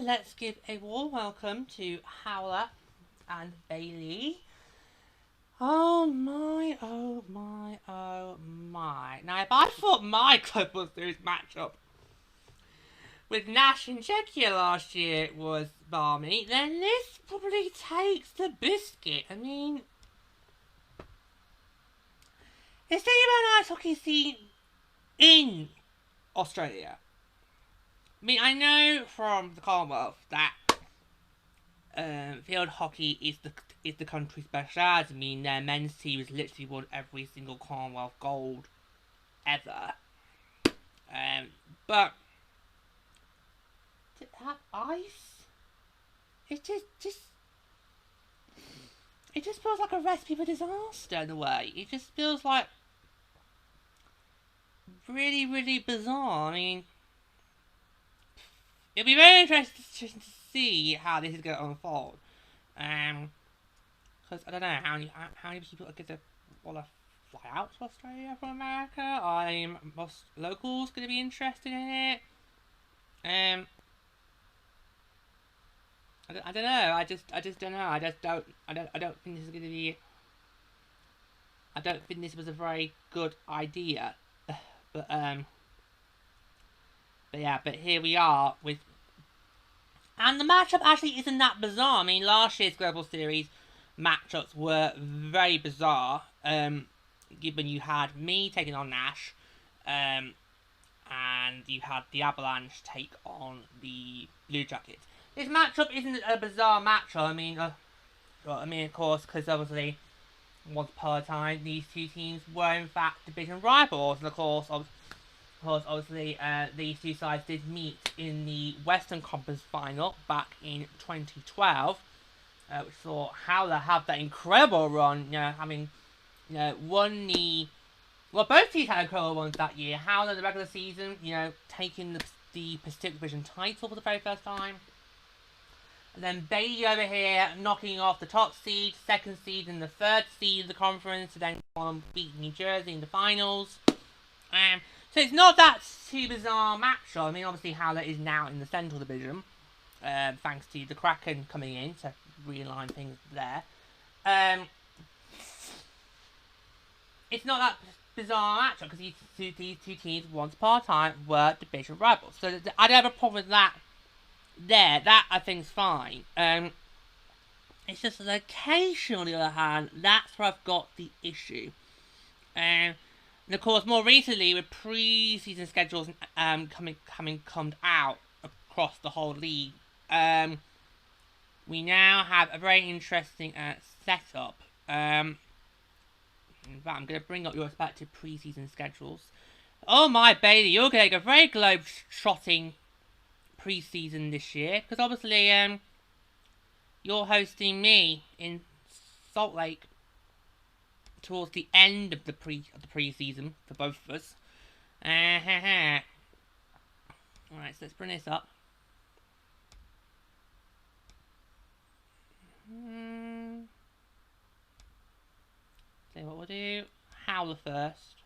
let's give a warm welcome to Howler and Bailey. Oh my, oh my, oh my. Now, if I thought my Global Series matchup with Nash and Czechia last year was balmy, then this probably takes the biscuit. I mean, it's the ice hockey scene in Australia. I mean, I know from the Commonwealth that field hockey is the country's speciality. I mean, their men's team has literally won every single Commonwealth gold ever. But to have ice, it just feels like a recipe for disaster in a way. It just feels like really, really bizarre. I mean, it'll be very interesting to see how this is going to unfold. Because I don't know how many people are going to want to fly out to Australia from America. Are most locals going to be interested in it? I don't know. I just don't know. I don't think this is going to be. I don't think this was a very good idea. But yeah, but here we are with, and the matchup actually isn't that bizarre. I mean, last year's Global Series matchups were very bizarre. Given you had me taking on Nash, and you had the Avalanche take on the Blue Jackets. This matchup isn't a bizarre matchup. I mean, of course, because obviously, once upon a time, these two teams were in fact division rivals, and of course, obviously, these two sides did meet in the Western Conference Final back in 2012, which saw Howler have that incredible run, having, won the. Well, both teams had incredible runs that year. Howler in the regular season, taking the Pacific Division title for the very first time. And then Bailey over here knocking off the top seed, second seed, and the third seed of the conference, and then beat New Jersey in the finals. So it's not that too bizarre matchup. I mean, obviously Howler is now in the Central Division, thanks to the Kraken coming in to realign things there. It's not that bizarre matchup because these two teams once upon a time were division rivals. So I don't have a problem with that. That I think's fine. It's just the location, on the other hand, that's where I've got the issue. And of course, more recently, with pre-season schedules coming out across the whole league, we now have a very interesting setup. In fact, I'm going to bring up your respective pre-season schedules. Oh my Bailey, you're going to get a very globe-trotting pre-season this year, because obviously you're hosting me in Salt Lake towards the end of the pre-season for both of us. Alright, so let's bring this up. So what we'll do, Howler first.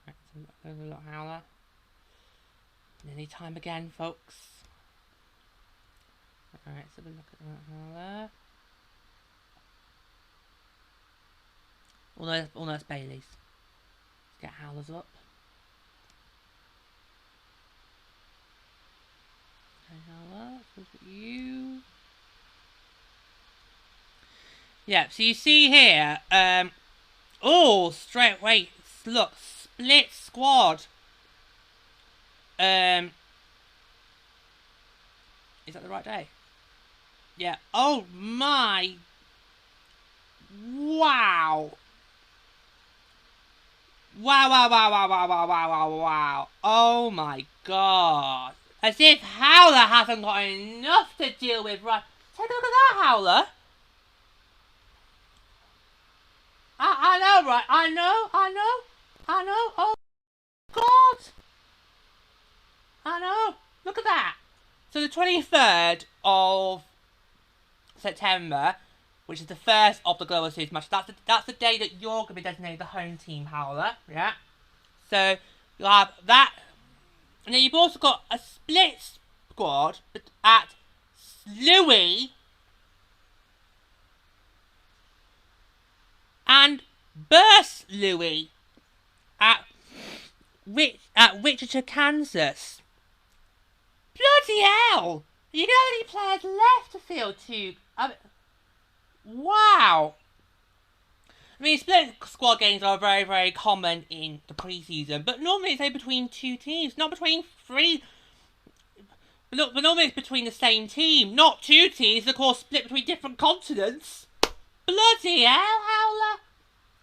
Alright, so a lot Howler. Nearly time again, folks. Alright, so we'll look at that Howler. All those Baileys. Let's get Howlers up. Okay, Howler, let's look at you. Yeah, so you see here, straight away, look, split squad. Is that the right day? Yeah. Oh my. Wow. Wow. Oh my god. As if Howler hasn't got enough to deal with, right? Take a look at that, Howler. I know, right? I know. Oh god. I know. Look at that. So the 23rd of September, which is the first of the Global Series match, that's the day that you're going to be designated the home team, Howler. Yeah. So you'll have that And then you've also got a split squad at Louis and Burst Louis at Wichita, Kansas. Bloody hell! You know how many players left to field too? Wow! I mean, split squad games are very, very common in the preseason, but normally it's between two teams, not between three. But normally it's between the same team, not two teams, of course, split between different continents. Bloody hell, Howler!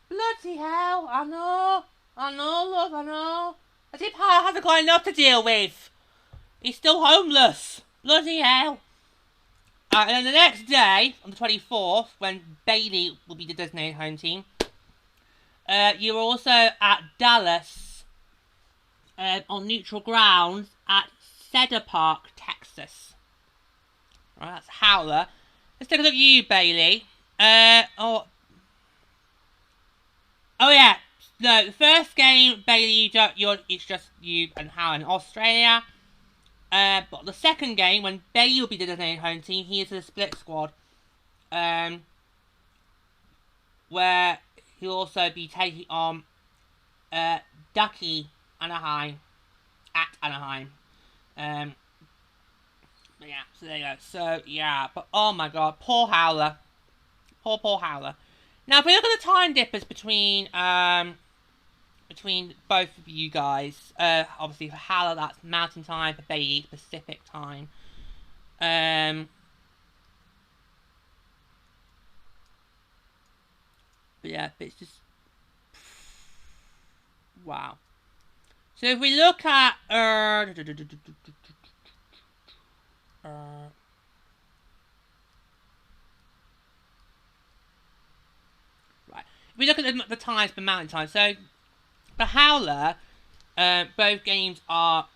Bloody hell, I know, love, I know. As if Howler hasn't got enough to deal with. He's still homeless. Bloody hell. And then the next day, on the 24th, when Bailey will be the designated home team, you're also at Dallas on neutral grounds at Cedar Park, Texas. Alright, that's Howler. Let's take a look at you, Bailey. Oh yeah. No, the first game, Bailey, it's just you and Howler in Australia. But the second game, when Bailey will be the designated home team, he is in a split squad. Where he'll also be taking on Ducky Anaheim at Anaheim. But yeah, so there you go. So yeah, but oh my god, poor Howler. Poor Howler. Now if we look at the time difference between both of you guys, obviously for Howler that's Mountain Time, for Bailey Pacific Time. But yeah, but it's just wow. So if we look at right, if we look at the times for Mountain Time, so for Howler, both games are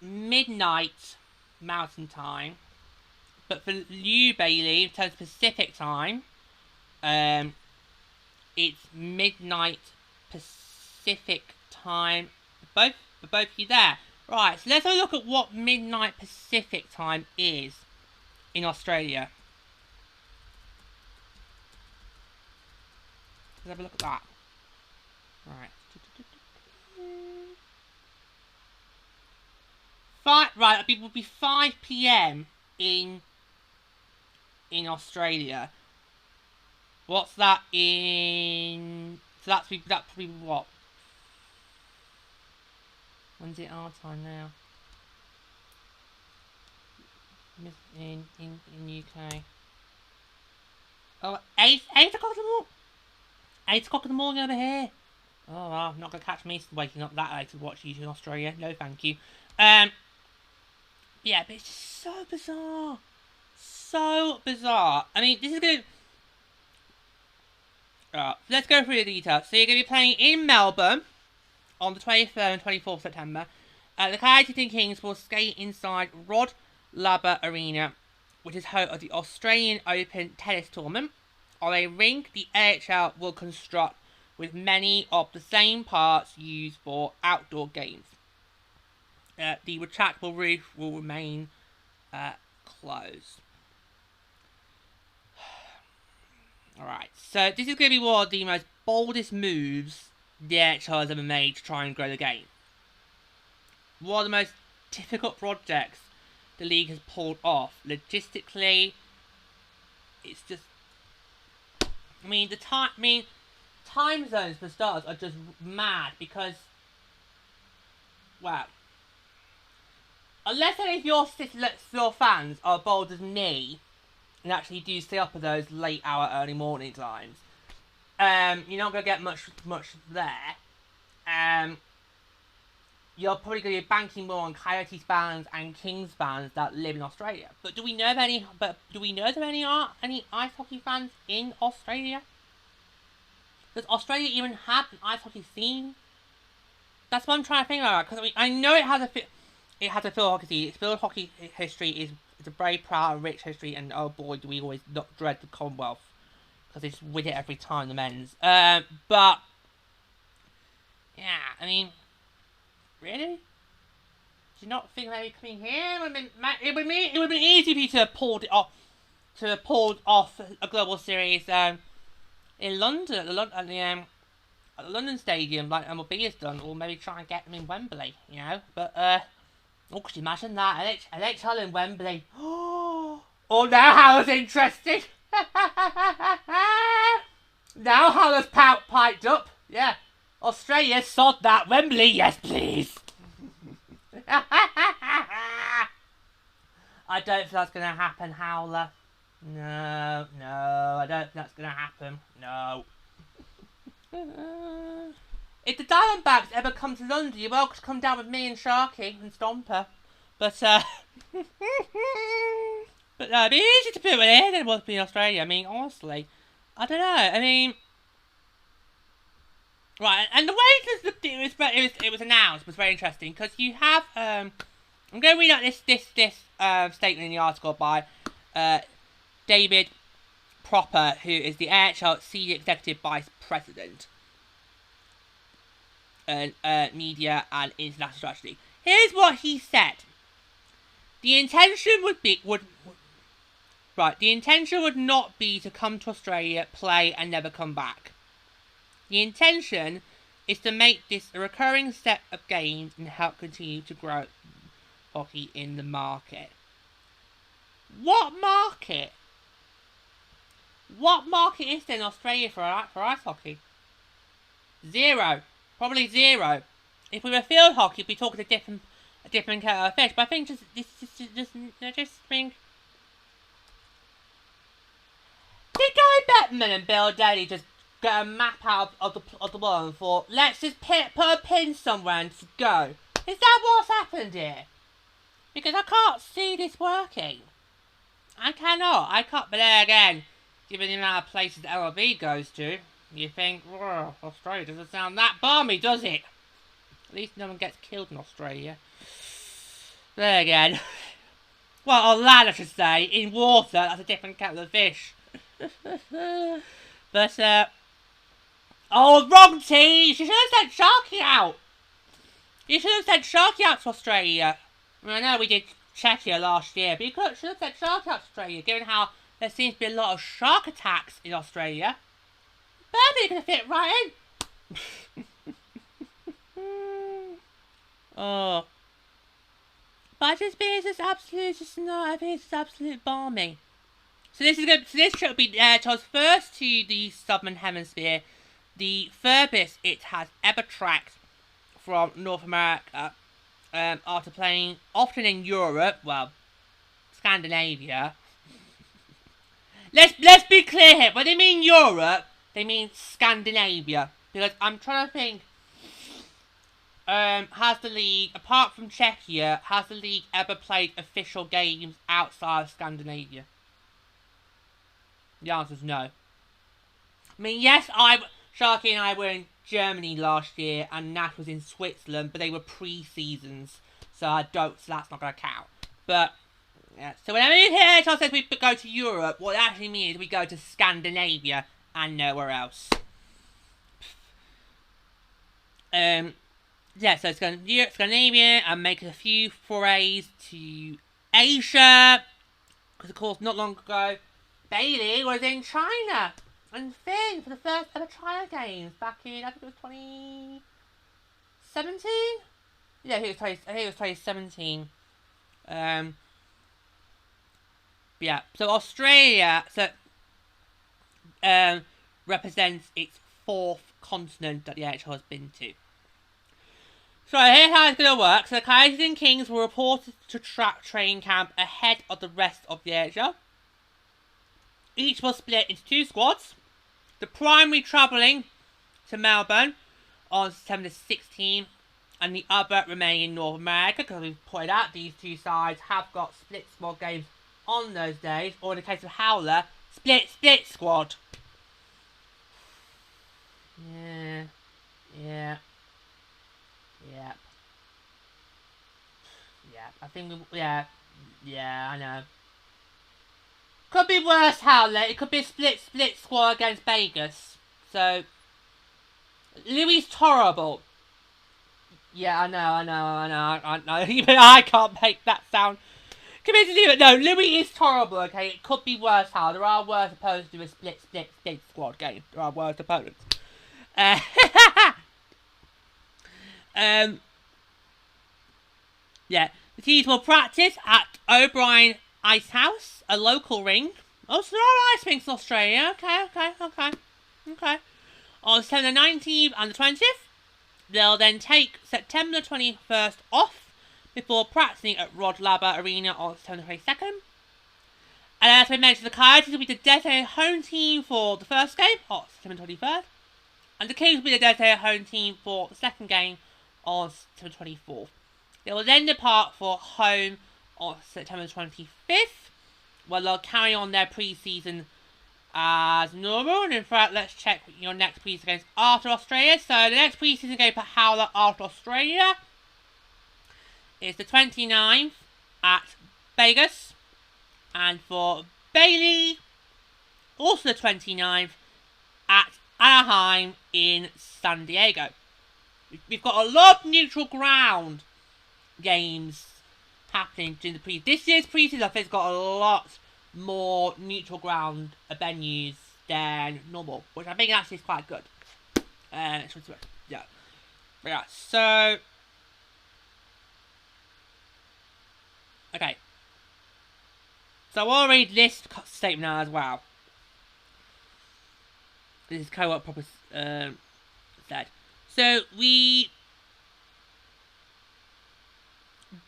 midnight Mountain Time, but for you, Bailey, in terms of Pacific Time, it's midnight Pacific Time for both of you there. Right, so let's have a look at what midnight Pacific Time is in Australia. Let's have a look at that. Right. It would be 5 PM in Australia. What's that in? So that's probably what? When's it our time now? In UK. Oh, 8 o'clock in the morning. 8 o'clock in the morning over here. Oh, well, not gonna catch me waking up that late to watch you in Australia. No, thank you. Yeah, but it's just so bizarre. So bizarre. I mean, this is gonna. Let's go through the details. So you're gonna be playing in Melbourne on the 23rd and 24th September. The Coyotes and Kings will skate inside Rod Laver Arena, which is home of the Australian Open tennis tournament, on a rink the AHL will construct with many of the same parts used for outdoor games. The retractable roof will remain closed. Alright, so this is going to be one of the most boldest moves the AHL has ever made to try and grow the game. One of the most difficult projects the league has pulled off. Logistically, it's just... time zones for starters are just mad because... Well... Unless any of your fans are bold as me and actually do stay up at those late hour, early morning times, you're not going to get much there. You're probably going to be banking more on Coyotes fans and Kings fans that live in Australia. But do we know of any? Any ice hockey fans in Australia? Does Australia even have an ice hockey scene? That's what I'm trying to think about. Because I know it has a field hockey scene. Its field hockey history is a very proud and rich history, and oh boy, do we always not dread the Commonwealth because they just win it every time, the men's. But yeah, I mean, really? Do you not think maybe coming here it would have been easy for you to have pulled it off, a global series in London at the London Stadium like MLB has done, or maybe try and get them in Wembley, you know. But could you imagine that NHL in Wembley? Oh, now Howard's interested. Now Howard's piped up. Yeah, Australia, sod that. Wembley, yes please. I don't think that's going to happen, Howler. No, I don't think that's going to happen. No. If the Diamondbacks ever come to London, you're welcome to come down with me and Sharky and Stomper. But, but no, it'd be easier to put it here than it was in Australia. I mean, honestly. I don't know. I mean... Right, and the way it was announced was very interesting, because you have, I'm going to read out this statement in the article by David Proper, who is the AHL Senior Executive Vice President, Media and International Strategy. Here's what he said. The intention would not be to come to Australia, play, and never come back. The intention is to make this a recurring set of games and help continue to grow hockey in the market. What market? What market is there in Australia for ice hockey? Zero. Probably zero. If we were field hockey, we'd be talking a different kettle of fish. But I think just think. Did Gary Bettman and Bill Daly just get a map out of the wall and thought, let's just put a pin somewhere and just go? Is that what's happened here? Because I can't see this working. I can't. But then again, given the amount of places the LRB goes to, you think, Australia doesn't sound that balmy, does it? At least no one gets killed in Australia. There again. Well, on land, I should say. In water, that's a different kettle of fish. But, oh, wrong team! You should have sent Sharky out! You should have sent Sharky out to Australia. I mean, I know we did Czechia last year, but you should have sent Sharky out to Australia, given how there seems to be a lot of shark attacks in Australia. Burberry's gonna fit right in! Oh. But I just think it's absolute balmy. So this trip will be Charles first to the Southern Hemisphere, the furthest it has ever tracked from North America, after playing often in Europe, well, Scandinavia. Let's be clear here. When they mean Europe, they mean Scandinavia, because I'm trying to think. Has the league, apart from Czechia, has the league ever played official games outside of Scandinavia? The answer is no. I mean, yes, Sharky and I were in Germany last year, and Nat was in Switzerland, but they were pre-seasons, so that's not going to count. But, yeah, so whenever you hear Charles says we go to Europe, what it actually means is we go to Scandinavia and nowhere else. Yeah, so it's going to Europe, Scandinavia, and make a few forays to Asia, because of course, not long ago, Bailey was in China and Finn for the first ever China Games back in, I think it was 2017? Yeah, I think it was 2017. Yeah, so Australia represents its fourth continent that the AHL has been to. So here's how it's going to work. So the Coyotes and Kings were reported to track training camp ahead of the rest of the AHL. Each was split into two squads. The primary travelling to Melbourne on September 16, and the other remaining in North America, because we've pointed out these two sides have got split squad games on those days, or in the case of Howler, split squad. Yeah. I think I know. Could be worse, Howler. It could be a split squad against Vegas. So, Louis Torrable. Yeah, I know. Even I can't make that sound convincingly, but no, Louis is horrible, okay? It could be worse, Hal. There are worse opponents to a split squad game. There are worse opponents. Uh, yeah. The teams will practice at O'Brien Ice House, a local ring. Oh, so there are ice rinks in Australia. Okay. On September 19th and the 20th, they'll then take September 21st off before practicing at Rod Laver Arena on September 22nd. And as we mentioned, the Coyotes will be the designated home team for the first game on September 23rd. And the Kings will be the designated home team for the second game on September 24th. They will then depart for home on September 25th, where they'll carry on their preseason as normal. And in fact, let's check your next preseason games after Australia. So the next preseason game for Howler after Australia is the 29th at Vegas. And for Bailey, also the 29th at Anaheim in San Diego. We've got a lot of neutral ground games happening during the this year's preseason. I think it's got a lot more neutral ground venues than normal, which I think actually is quite good. Yeah. So okay. So I'll read this statement now as well. This is kind of what proper said. So we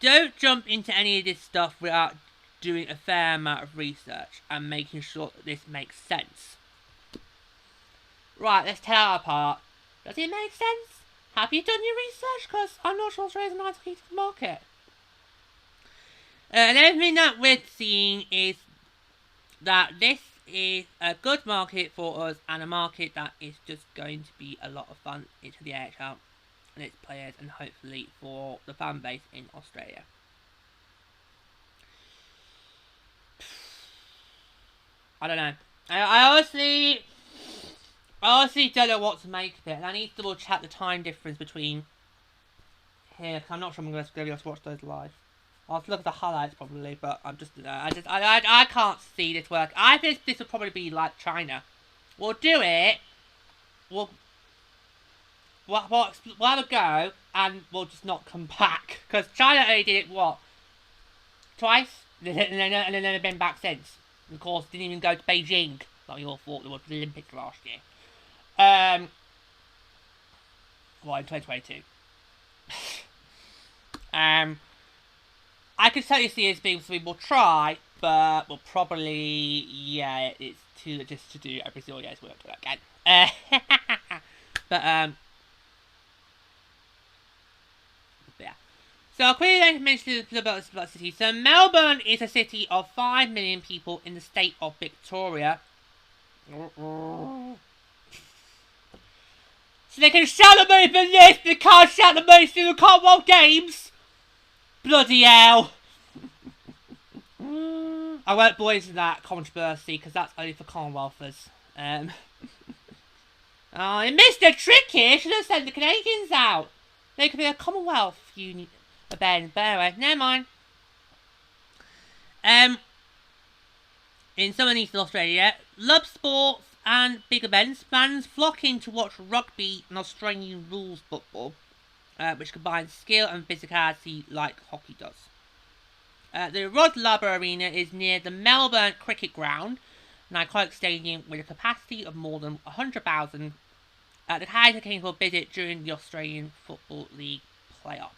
don't jump into any of this stuff without doing a fair amount of research and making sure that this makes sense. Right, let's tear it apart. Does it make sense? Have you done your research? Because I'm not sure Australia's a nice key to the market. And everything that we're seeing is that this is a good market for us and a market that is just going to be a lot of fun into the AHL and its players and hopefully for the fan base in Australia. I don't know. I honestly don't know what to make of it, and I need to double check the time difference between here, because I'm not sure I'm going to be able to watch those live. I'll have to look at the highlights probably, but I can't see this work. I think this will probably be like China. We'll do it. We'll have a go, and we'll just not come back. Because China only did it, what? Twice? And then they've been back since. And of course, didn't even go to Beijing, like we all thought they were the Olympics last year. Well, in 2022. I could certainly see it being something we'll try, but we'll probably, yeah, it's too just to do every single year, so we won't do that again. But yeah. So I'll quickly then mention about the city. So Melbourne is a city of 5 million people in the state of Victoria. So they can shout at me for this, they can't shout at me through the Commonwealth Games! Bloody hell! I won't bore into that controversy, because that's only for Commonwealthers. Oh, you missed a trick here! Should have sent the Canadians out! They could be a Commonwealth union event, but anyway, never mind. In some of Eastern Australia, love sports and big events, fans flock in to watch rugby and Australian rules football, which combines skill and physicality like hockey does. The Rod Laver Arena is near the Melbourne Cricket Ground, an iconic stadium with a capacity of more than 100,000. The Coyotes came for a visit during the Australian Football League playoffs.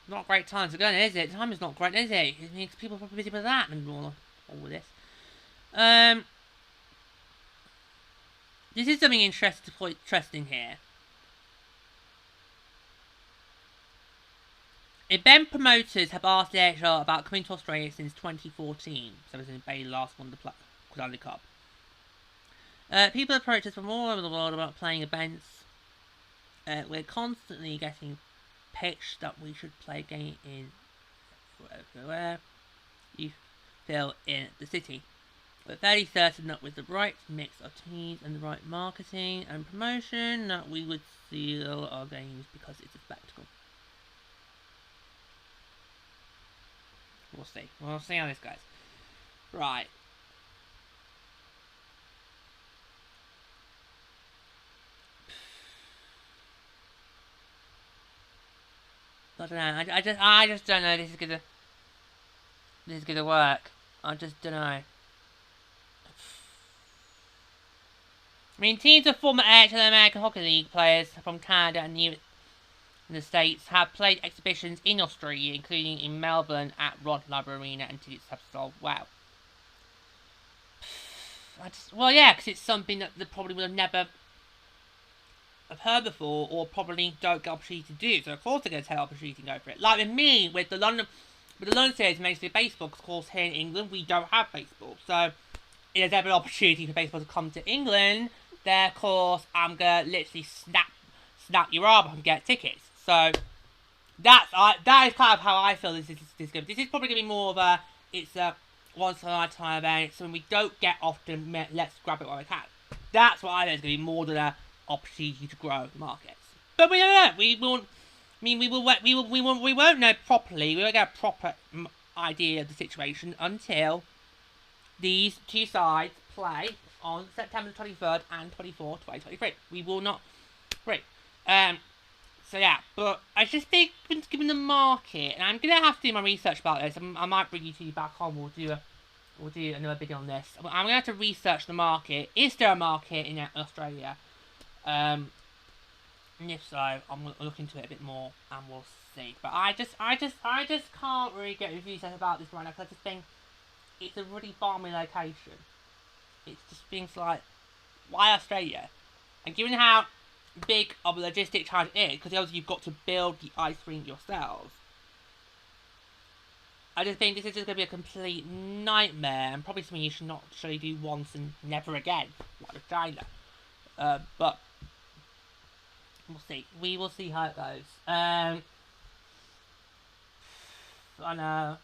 Not a great time to go, is it? Time is not great, is it? It means people are probably busy with that and all of this. This is something interesting here. Event promoters have asked the AHL about coming to Australia since 2014, so since Bailey last won the Stanley Cup. People approach us from all over the world about playing events. We're constantly getting pitched that we should play a game in wherever you feel in the city. but fairly certain that with the right mix of teams and the right marketing and promotion, that we would seal our games because it's a spectacle. We'll see. We'll see how this goes. Right. I don't know. I just don't know. This is gonna work. I just don't know. I mean, teams of former AHL American Hockey League players from Canada and the States have played exhibitions in Australia, including in Melbourne at Rod Laver Arena, and tickets have sold well. Well, yeah, because it's something that they probably would have never have heard before, or probably don't get opportunity to do. So of course they're going to take opportunity to go for it. Like with me, with the London series, mainly baseball. Because of course here in England we don't have baseball, so if there's ever an opportunity for baseball to come to England, there of course I'm gonna literally snap your arm up and get tickets. So that is kind of how I feel this is going. This is probably going to be more of a once in a lifetime event. So when we don't get often, let's grab it while we can. That's what I think is going to be more than a opportunity to grow markets. But we don't know. We won't know properly. We won't get a proper idea of the situation until these two sides play on September 23rd and 24th, 2023. We will not. Great. So yeah, but I just think given the market, and I'm gonna have to do my research about this. I might bring you two back on. We'll do another video on this. I'm gonna have to research the market. Is there a market in Australia? And if so, I'm gonna look into it a bit more, and we'll see. But I just can't really get enthusiastic about this right now because I just think it's a really balmy location. It's just things like, why Australia? And given how big of a logistic challenge it is, because obviously you've got to build the ice rink yourselves, I just think this is just going to be a complete nightmare, and probably something you should not actually do once and never again, like with China. But we'll see. We will see how it goes. I know.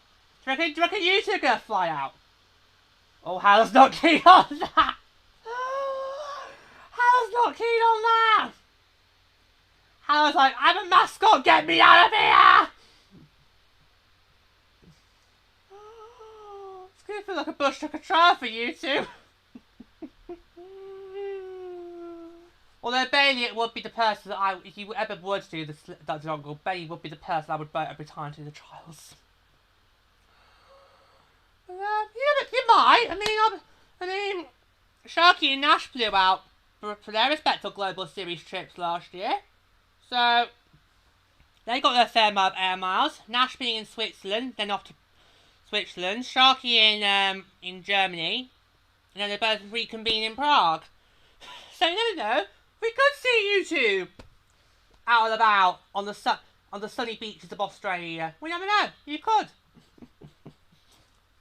Do you reckon you two are going to fly out? Oh, Hal's not keen on that! Hal's not keen on that! Hal's like, I'm a mascot, get me out of here! It's going to feel like a bush tucker trial for you two. Although Bailey would be the person that if you ever would do that jungle, Bailey would be the person I would vote every time to do the trials. Yeah, but you might. I mean, Sharky and Nash flew out for their respective global series trips last year, so they got their fair amount of air miles. Nash being in Switzerland, then off to Switzerland. Sharky in Germany, and then they both reconvene in Prague. So you never know. We could see you two out and about on the sunny beaches of Australia. We never know. You could.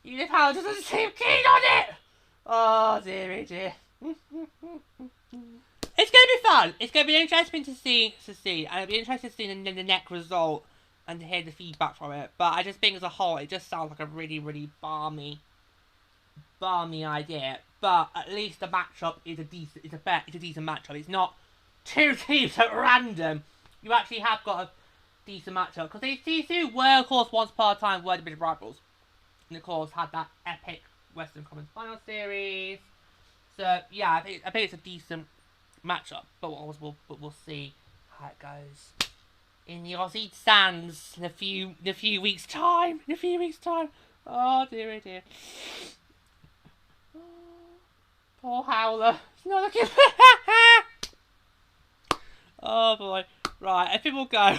Even if Hal doesn't seem keen on it. Oh dearie dear. It's going to be fun. It's going to be interesting to see, and it'll be interesting to see the next result and to hear the feedback from it. But I just think as a whole, it just sounds like a really, really balmy idea. But at least the matchup is a decent matchup. It's not two teams at random. You actually have got a decent matchup because these two were, of course, once upon a time were the bit of rivals, and of course had that epic Western Conference Final Series. So yeah, I think it's a decent matchup. But we'll see how it goes in the Aussie stands in a few weeks' time. Oh dear, dear. Poor Howler. He's not looking. Oh boy. Right, I think we'll go.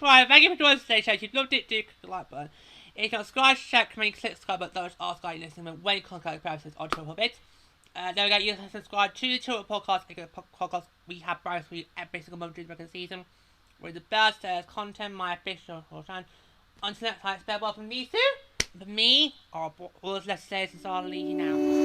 Right, thank you for joining us today, show. If you loved it, do click the like button. If you can subscribe, check, comment, click the subscribe button, those ask guys listening when you contact the episodes on Children Bits. Don't forget, you can subscribe to the Children Podcast. We have brands for you every single month during the regular season. We're the best content, my official channel. Until next time, it's farewell from these two. For me, all that's left to say is I'll leave you now.